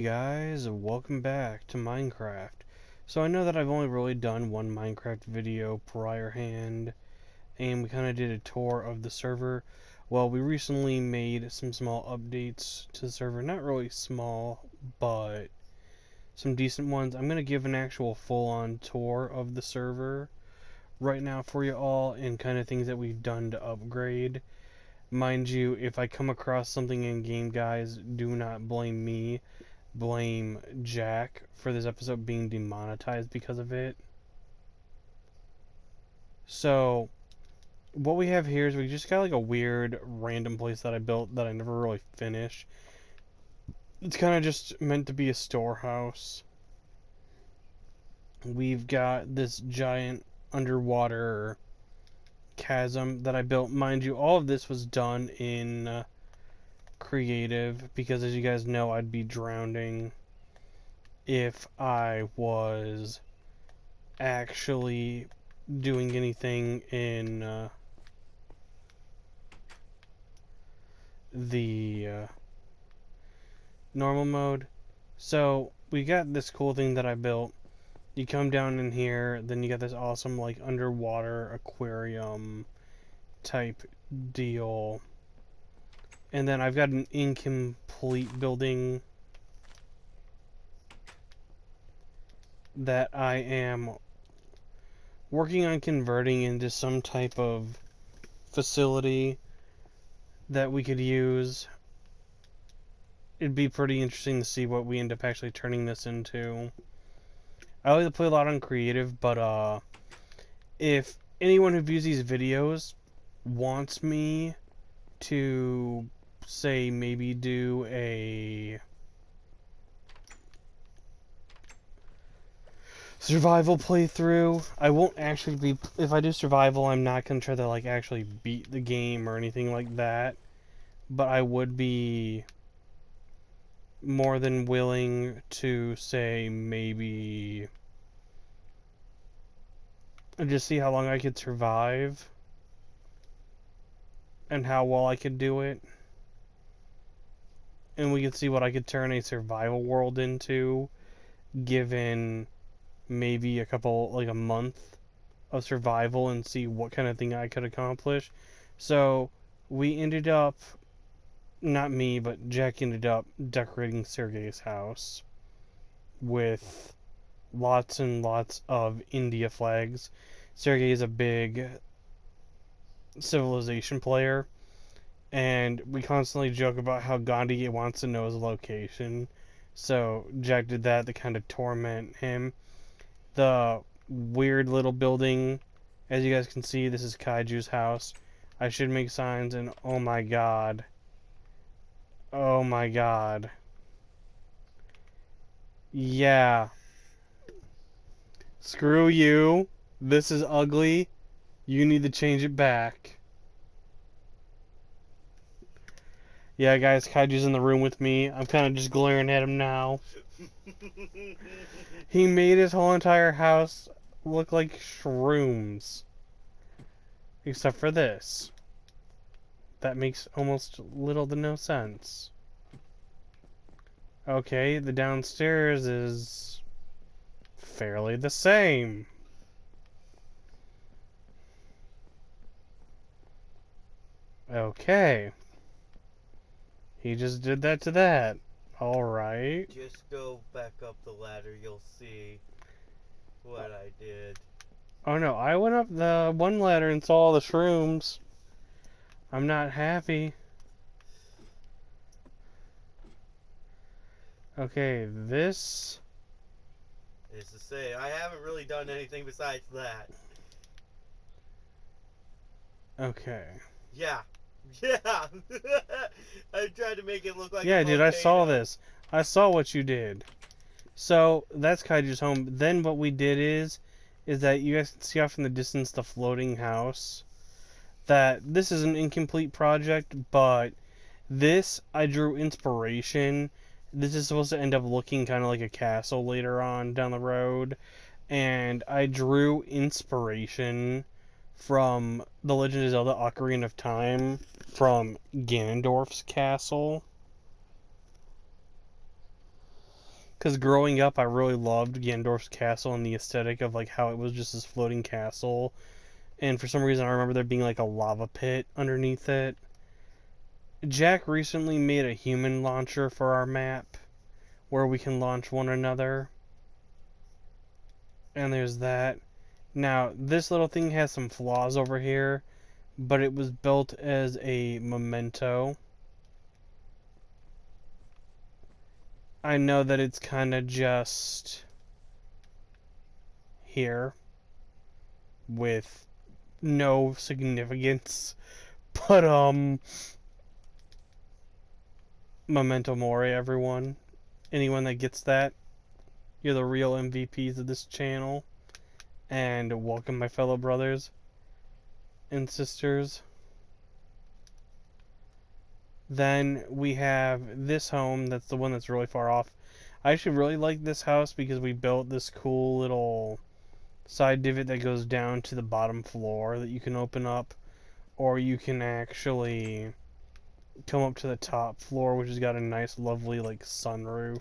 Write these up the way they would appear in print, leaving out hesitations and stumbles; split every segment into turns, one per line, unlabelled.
Hey guys, welcome back to Minecraft. So I know that I've only really done one Minecraft video prior hand, and we kind of did a tour of the server. Well, we recently made some small updates to the server, not really small, but some decent ones. I'm going to give an actual full-on tour of the server right now for you all, and kind of things that we've done to upgrade. Mind you, if I come across something in game, guys, do not blame me. Blame Jack for this episode being demonetized because of it. So, what we have here is we just got like a weird random place that I built that I never really finished. It's kind of just meant to be a storehouse. We've got this giant underwater chasm that I built. Mind you, all of this was done in creative because, as you guys know, I'd be drowning if I was actually doing anything in the normal mode. So we got this cool thing that I built. You come down in here, then you got this awesome like underwater aquarium type deal. And then I've got an incomplete building that I am working on converting into some type of facility that we could use. It'd be pretty interesting to see what we end up actually turning this into. I like to play a lot on creative, but if anyone who views these videos wants me to, say, maybe do a survival playthrough, I won't actually be, if I do survival, I'm not going to try to like actually beat the game or anything like that, but I would be more than willing to, say, maybe just see how long I could survive and how well I could do it, and we could see what I could turn a survival world into, given maybe a month of survival, and see what kind of thing I could accomplish. So we ended up, not me, but Jack ended up decorating Sergei's house with lots and lots of India flags. Sergei is a big Civilization player, and we constantly joke about how Gandhi wants to know his location. So Jack did that to kind of torment him. The weird little building, as you guys can see, this is Kaiju's house. I should make signs, and oh my god. Oh my god. Yeah. Screw you. This is ugly. You need to change it back. Yeah, guys, Kaiju's in the room with me. I'm kind of just glaring at him now. He made his whole entire house look like shrooms. Except for this. That makes almost little to no sense. Okay, the downstairs is fairly the same. Okay. He just did that to that. Alright.
Just go back up the ladder, you'll see what I did.
Oh no, I went up the one ladder and saw all the shrooms. I'm not happy. Okay, this...
Is to say, I haven't really done anything besides that.
Okay.
Yeah. Yeah! I tried to make it look like
yeah,
a
dude, I saw
volcano.
this. I saw what you did. So, that's Kaiju's home. Then what we did is that you guys can see off in the distance the floating house. That this is an incomplete project, but this, I drew inspiration. This is supposed to end up looking kind of like a castle later on down the road. And I drew inspiration from The Legend of Zelda Ocarina of Time, from Ganondorf's castle. Because growing up, I really loved Gandorf's castle and the aesthetic of like how it was just this floating castle. And for some reason, I remember there being like a lava pit underneath it. Jack recently made a human launcher for our map where we can launch one another. And there's that. Now, this little thing has some flaws over here, but it was built as a memento. I know that it's kind of just here with no significance, but memento mori, everyone. Anyone that gets that, you're the real MVPs of this channel. And welcome, my fellow brothers and sisters. Then we have this home, that's the one that's really far off. I actually really like this house because we built this cool little side divot that goes down to the bottom floor that you can open up, or you can actually come up to the top floor, which has got a nice lovely like sunroof.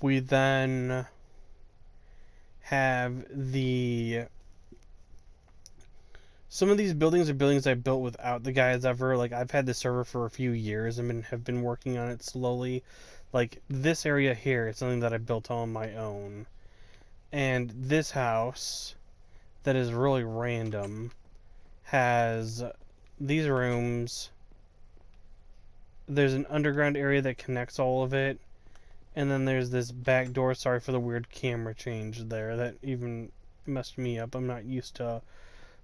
We then have some of these buildings are buildings I built without the guys ever. Like, I've had this server for a few years and have been working on it slowly. Like, this area here is something that I built on my own. And this house, that is really random, has these rooms. There's an underground area that connects all of it. And then there's this back door. Sorry for the weird camera change there. That even messed me up. I'm not used to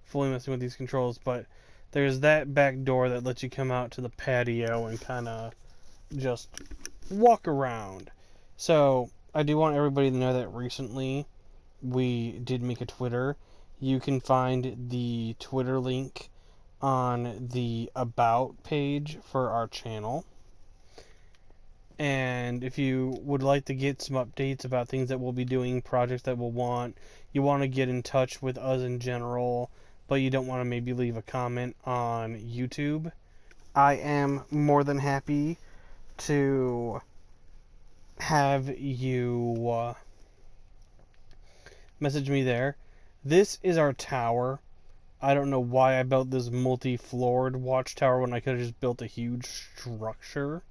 fully messing with these controls, but there's that back door that lets you come out to the patio and kind of just walk around. So I do want everybody to know that recently we did make a Twitter. You can find the Twitter link on the About page for our channel. And if you would like to get some updates about things that we'll be doing, projects that you want to get in touch with us in general, but you don't want to maybe leave a comment on YouTube, I am more than happy to have you message me there. This is our tower. I don't know why I built this multi-floored watchtower when I could have just built a huge structure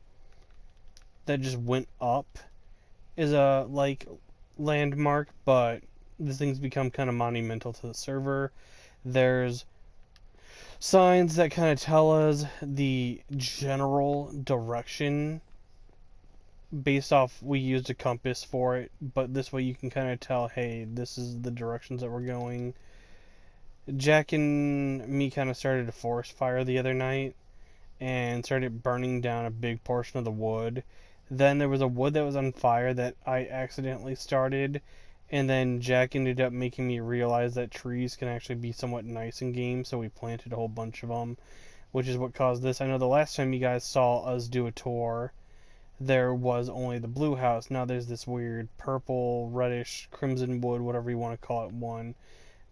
that just went up is a like landmark, but this thing's become kind of monumental to the server. There's signs that kind of tell us the general direction based off, we used a compass for it, but this way you can kind of tell, hey, this is the directions that we're going. Jack and me kind of started a forest fire the other night and started burning down a big portion of the wood. Then there was a wood that was on fire that I accidentally started, and then Jack ended up making me realize that trees can actually be somewhat nice in games, so we planted a whole bunch of them, which is what caused this. I know the last time you guys saw us do a tour, there was only the blue house. Now there's this weird purple, reddish, crimson wood, whatever you want to call it, one.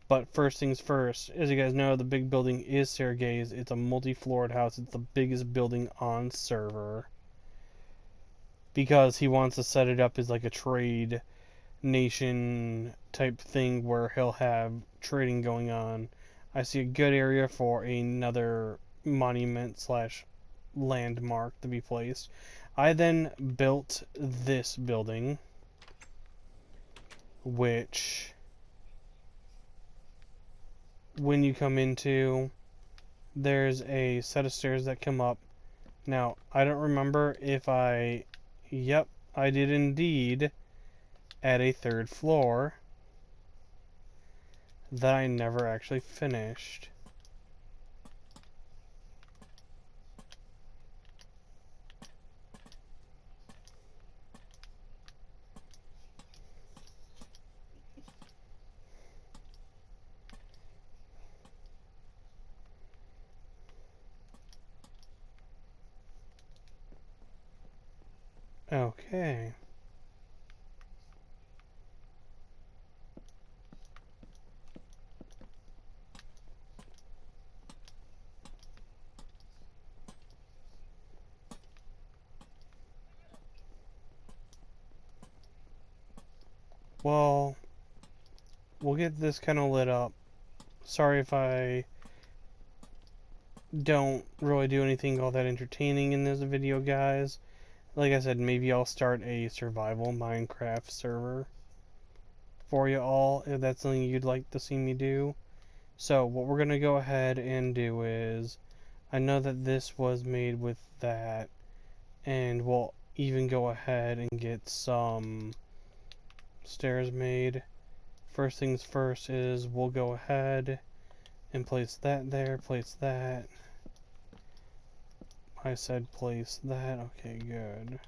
But first things first, as you guys know, the big building is Sergei's. It's a multi-floored house. It's the biggest building on server, because he wants to set it up as like a trade nation type thing where he'll have trading going on. I see a good area for another monument slash landmark to be placed. I then built this building, which when you come into, there's a set of stairs that come up. Now, I don't remember if yep, I did indeed add a third floor that I never actually finished. Okay. well, we'll get this kind of lit up. Sorry if I don't really do anything all that entertaining in this video, guys. Like I said, maybe I'll start a survival Minecraft server for you all, if that's something you'd like to see me do. So, what we're going to go ahead and do is, I know that this was made with that, and we'll even go ahead and get some stairs made. First things first is we'll go ahead and place that there, place that. I said place that, okay, good.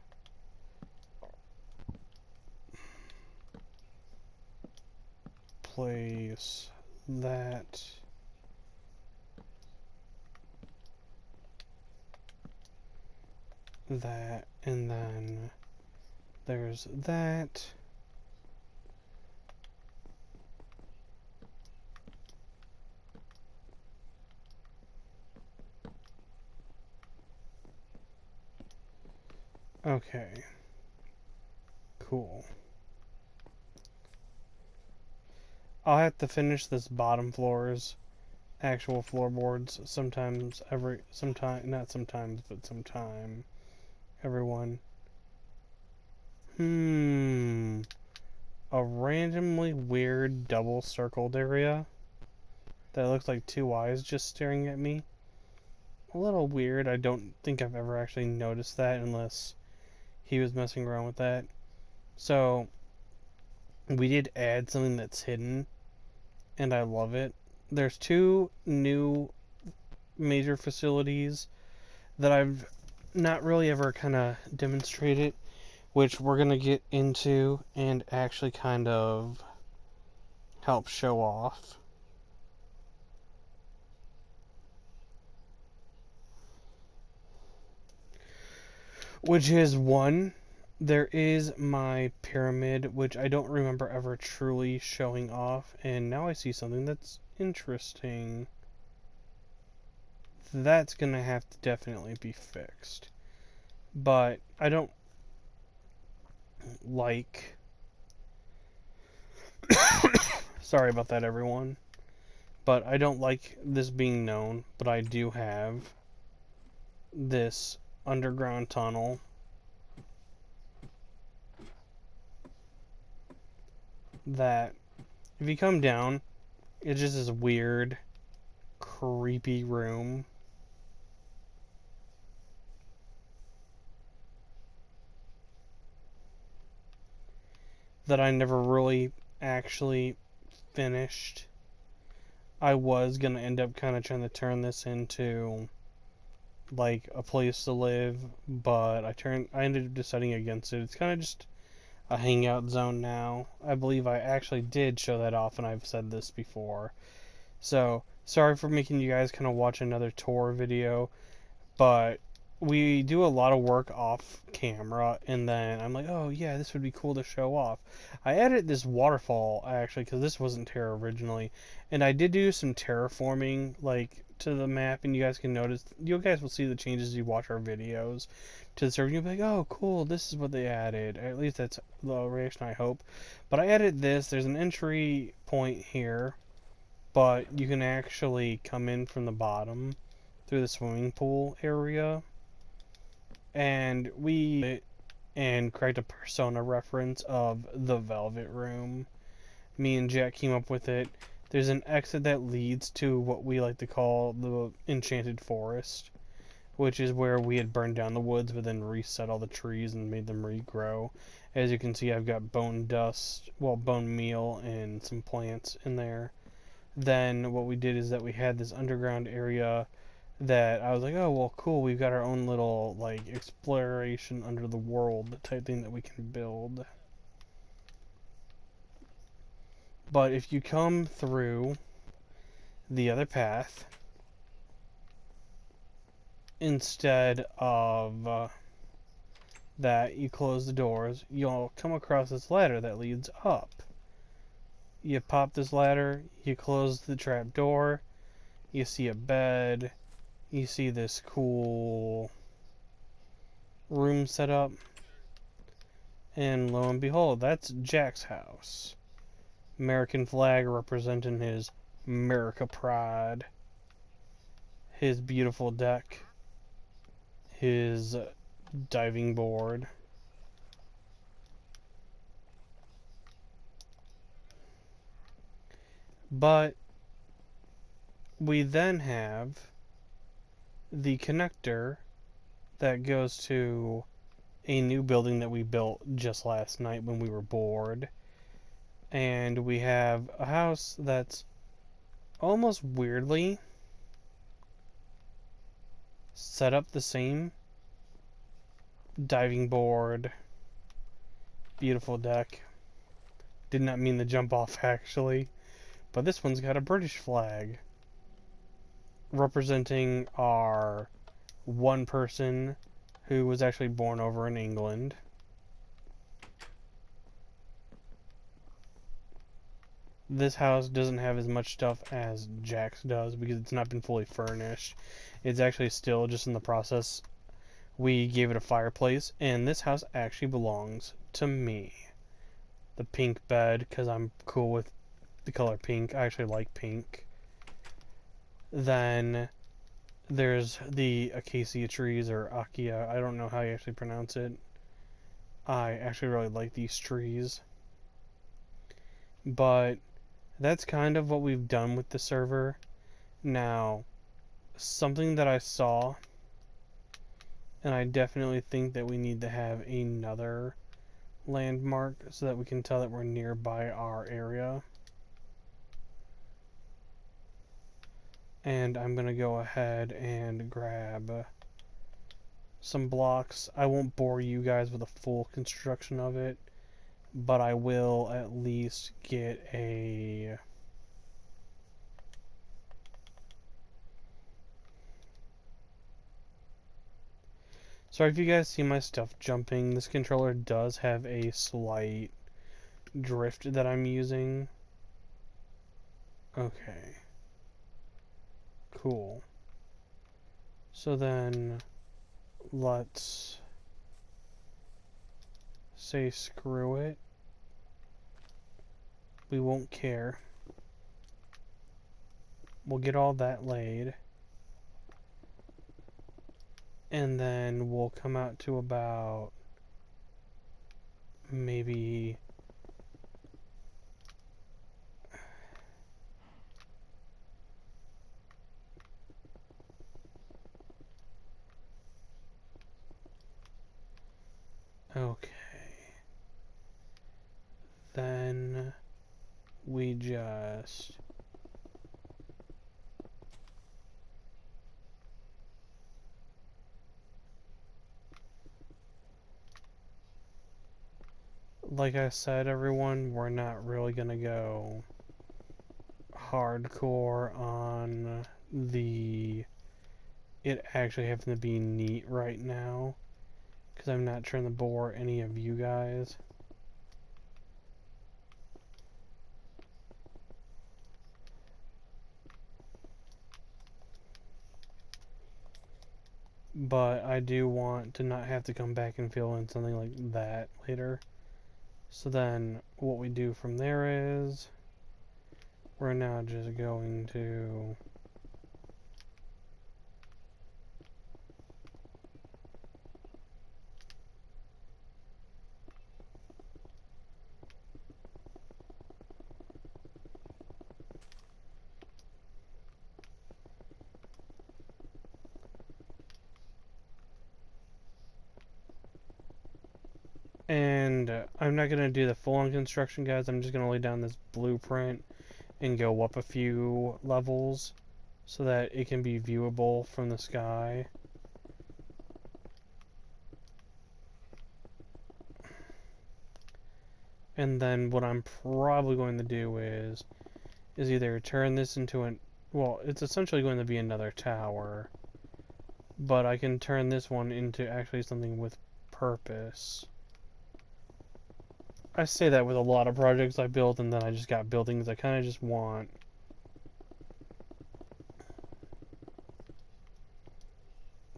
Place that. That, and then there's that. Okay. Cool. I'll have to finish this bottom floor's actual floorboards sometime, not sometimes, but sometime. Everyone. A randomly weird double circled area that looks like two eyes just staring at me. A little weird. I don't think I've ever actually noticed that unless he was messing around with that. So, we did add something that's hidden, and I love it. There's two new major facilities that I've not really ever kind of demonstrated, which we're going to get into and actually kind of help show off. Which is one, there is my pyramid, which I don't remember ever truly showing off, and now I see something that's interesting. That's gonna have to definitely be fixed. But I don't like... Sorry about that, everyone. But I don't like this being known, but I do have this underground tunnel that, if you come down, it's just this weird, creepy room. That I never really actually finished. I was gonna end up kind of trying to turn this into like a place to live, but I ended up deciding against it. It's kind of just a hangout zone now. I believe I actually did show that off, and I've said this before. So, sorry for making you guys kind of watch another tour video, but we do a lot of work off camera, and then I'm like, oh yeah, this would be cool to show off. I added this waterfall, actually, because this wasn't Terra originally, and I did do some terraforming, like, to the map, and you guys can notice, you guys will see the changes as you watch our videos to the server, and you'll be like, oh cool, this is what they added. At least that's the reaction I hope. But I added this, there's an entry point here, but you can actually come in from the bottom through the swimming pool area, and create a Persona reference of the Velvet Room. Me and Jack came up with it. There's an exit that leads to what we like to call the Enchanted Forest, which is where we had burned down the woods but then reset all the trees and made them regrow. As you can see, I've got bone meal and some plants in there. Then what we did is that we had this underground area that I was like, oh, well, cool, we've got our own little, like, exploration under the world type thing that we can build. But if you come through the other path, instead of that, you close the doors, you'll come across this ladder that leads up. You pop this ladder, you close the trap door, you see a bed, you see this cool room set up, And lo and behold, that's Jack's house. American flag representing his America pride. His beautiful deck. His diving board. But we then have the connector that goes to a new building that we built just last night when we were bored. And we have a house that's almost weirdly set up the same. Diving board, beautiful deck. Did not mean to jump off actually, but this one's got a British flag representing our one person who was actually born over in England. This house doesn't have as much stuff as Jack's does because it's not been fully furnished. It's actually still just in the process. We gave it a fireplace, and this house actually belongs to me. The pink bed, because I'm cool with the color pink. I actually like pink. Then there's the acacia trees, or acacia. I don't know how you actually pronounce it. I actually really like these trees. But that's kind of what we've done with the server. Now, something that I saw, and I definitely think that we need to have another landmark so that we can tell that we're nearby our area. And I'm gonna go ahead and grab some blocks. I won't bore you guys with a full construction of it, but I will at least get a sorry if you guys see my stuff jumping. This controller does have a slight drift that I'm using. Okay. Cool. So then let's say screw it. We won't care. We'll get all that laid. And then we'll come out to about maybe okay. Then we just like I said, everyone, we're not really gonna go hardcore on the it actually having to be neat right now, because I'm not trying to bore any of you guys. But I do want to not have to come back and fill in something like that later. So then what we do from there is we're now just going to and I'm not going to do the full-on construction, guys. I'm just going to lay down this blueprint and go up a few levels so that it can be viewable from the sky. And then what I'm probably going to do is either turn this into an well, it's essentially going to be another tower, but I can turn this one into actually something with purpose. I say that with a lot of projects I build, and then I just got buildings I kind of just want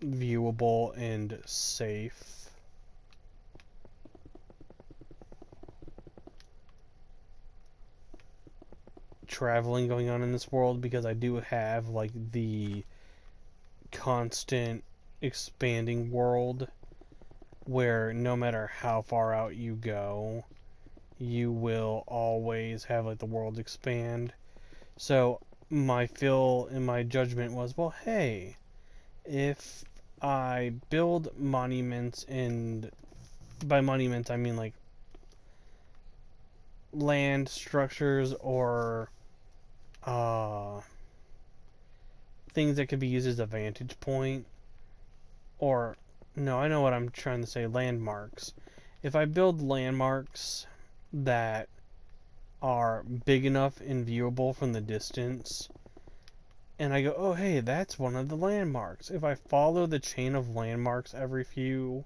viewable and safe. traveling going on in this world, because I do have like the constant expanding world where no matter how far out you go, you will always have like the world expand. So my feel and my judgment was, well, hey, if I build monuments, and by monuments I mean like land structures or things that could be used as a vantage point, or no, I know what I'm trying to say, landmarks. If I build landmarks that are big enough and viewable from the distance, and I go, oh hey, that's one of the landmarks. If I follow the chain of landmarks every few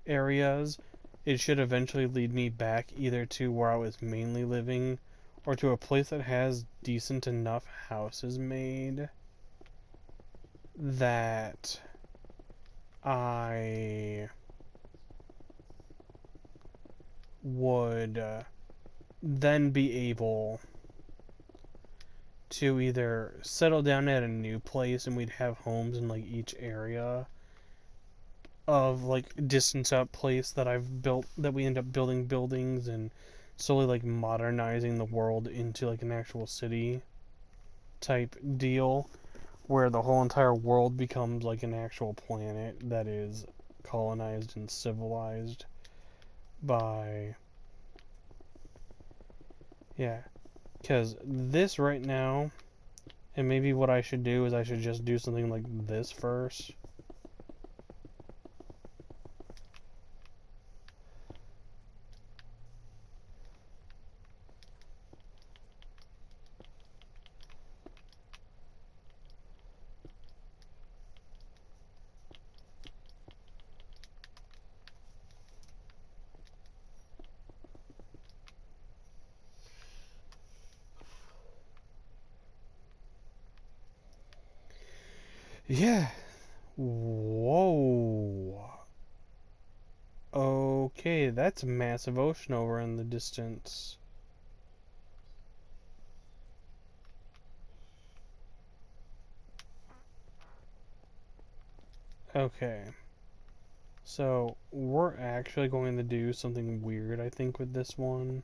areas, it should eventually lead me back either to where I was mainly living, or to a place that has decent enough houses made that I would then be able to either settle down at a new place and we'd have homes in like each area of like distance up place that I've built, that we end up building buildings and slowly like modernizing the world into like an actual city type deal, where the whole entire world becomes like an actual planet that is colonized and civilized by, yeah, because this right now, and maybe what I should do is I should just do something like this first. Yeah. Whoa. Okay, that's a massive ocean over in the distance. Okay. So, we're actually going to do something weird, I think, with this one.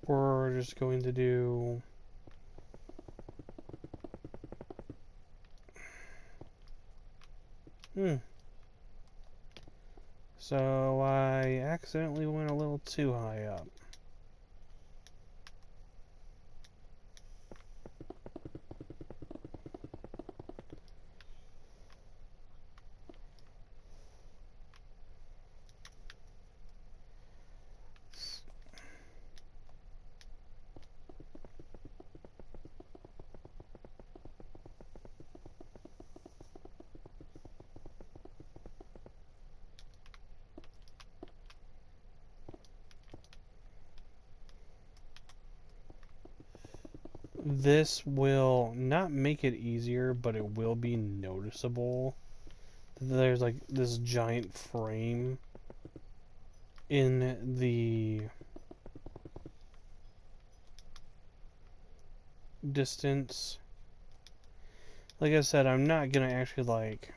We're just going to do... So, I accidentally went a little too high up. This will not make it easier, but it will be noticeable. There's like this giant frame in the distance. Like I said, I'm not gonna actually like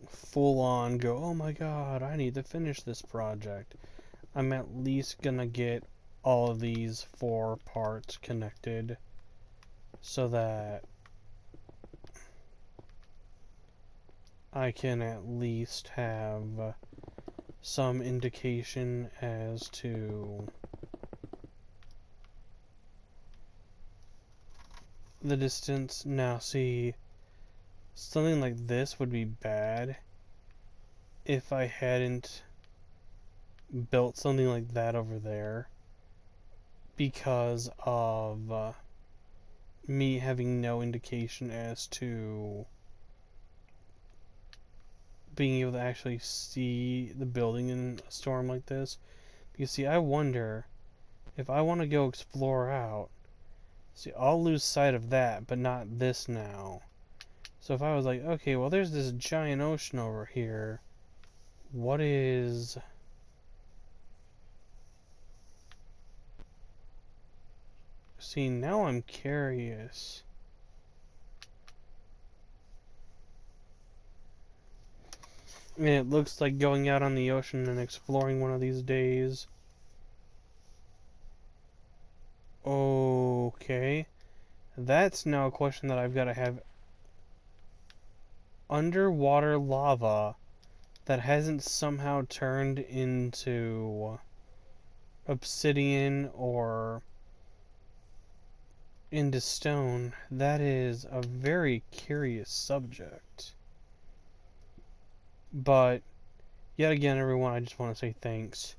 full on go, oh my god, I need to finish this project. I'm at least gonna get all of these 4 parts connected so that I can at least have some indication as to the distance. Now see, something like this would be bad if I hadn't built something like that over there, because of me having no indication as to being able to actually see the building in a storm like this. You see, I wonder if I want to go explore out. See, I'll lose sight of that, but not this now. So if I was like, okay, well, there's this giant ocean over here. What is... See, now I'm curious. And it looks like going out on the ocean and exploring one of these days. Okay. That's now a question that I've got to have. Underwater lava that hasn't somehow turned into obsidian or into stone. That is a very curious subject. But yet again, everyone, I just want to say thanks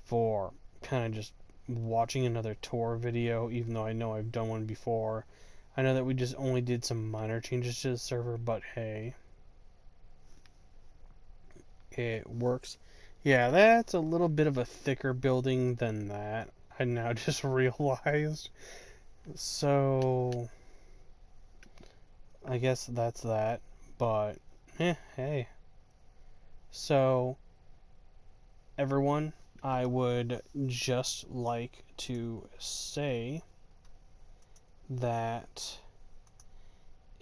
for kind of just watching another tour video, even though I know I've done one before. I know that we just only did some minor changes to the server, but hey, it works. Yeah, that's a little bit of a thicker building than that. I now just realized. So, I guess that's that. But, hey. So, everyone, I would just like to say that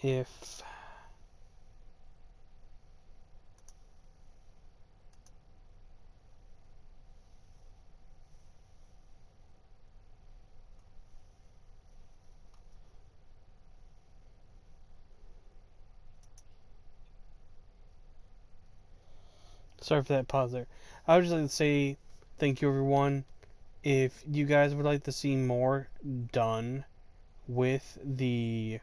if sorry for that pause there. I would just like to say thank you, everyone. If you guys would like to see more done with the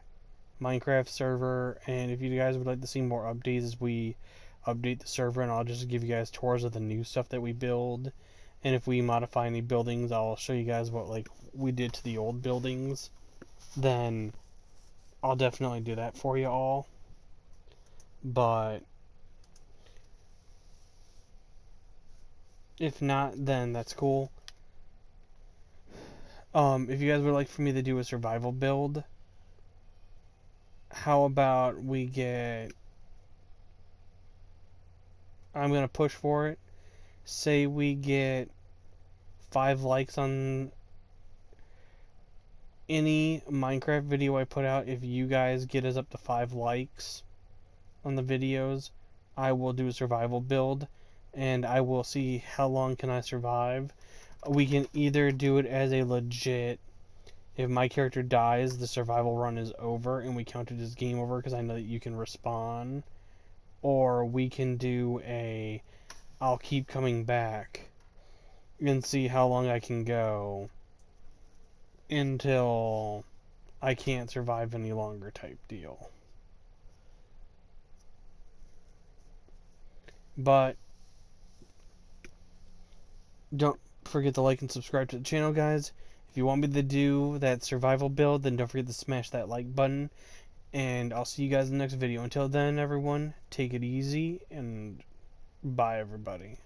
Minecraft server, and if you guys would like to see more updates as we update the server, and I'll just give you guys tours of the new stuff that we build, and if we modify any buildings, I'll show you guys what like we did to the old buildings, then I'll definitely do that for you all. But if not, then that's cool. If you guys would like for me to do a survival build, how about we get... I'm gonna push for it. Say we get 5 likes on any Minecraft video I put out. If you guys get us up to 5 likes on the videos, I will do a survival build, and I will see how long can I survive. We can either do it as a legit, if my character dies, the survival run is over and we count it as game over, because I know that you can respawn, or we can do a I'll keep coming back and see how long I can go until I can't survive any longer type deal. But don't forget to like and subscribe to the channel, guys. If you want me to do that survival build, then don't forget to smash that like button. And I'll see you guys in the next video. Until then, everyone, take it easy, and bye, everybody.